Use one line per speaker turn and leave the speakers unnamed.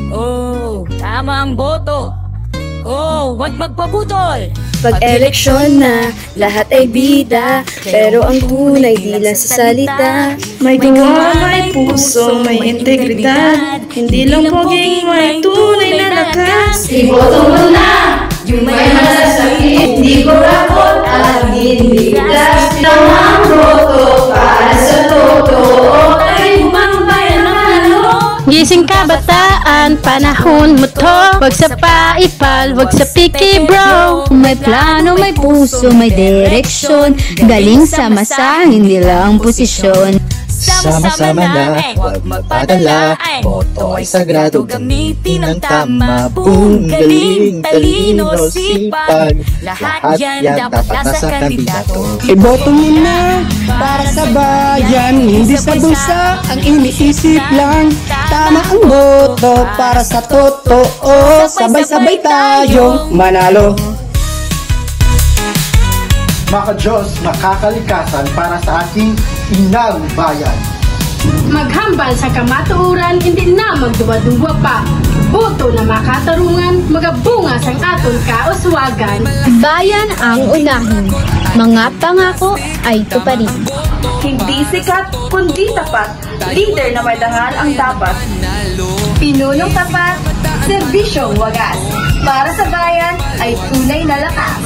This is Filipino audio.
Oh, tama ang boto. Oh, huwag magpaputol.
Pag-eleksyon na, lahat ay bida, pero ang tunay di lang sa salita.
May gawa, may puso, may integridad, hindi lang poging may tunay na lakas.
Iboto mo na, yung may malasakit, di ko rakot at hindi gas. Tamang boto para sa totoo, ay umangbayan na manalo.
Gising kabataan, panahon mo to. Wag sa paipal, wag sa picky bro.
May plano, may puso, may direksyon, galing sa masa, hindi lang posisyon.
Sama-sama na, huwag magpadala. Boto ay sagrado, gamitin ang tama. Boom, galing, talino, sipag. Lahat yan dapat nasa kandidato.
Iboto mo na para sa bayan, hindi sa bulsa ang iniisip lang. Tama ang boto para sa totoo, sabay-sabay tayong manalo.
Maka-Diyos, makakalikasan para sa ating inang bayan.
Maghambal sa kamatuuran, hindi na magduwa-duwa pa. Boto na makatarungan, magabunga sang aton kauswagan.
Bayan ang unahin, mga pangako ay tuparin.
Hindi sikat, kundi tapat. Leader na may dangal ang dapat.
Pinunong tapat, serbisyong wagas. Para sa bayan ay tunay na lakas.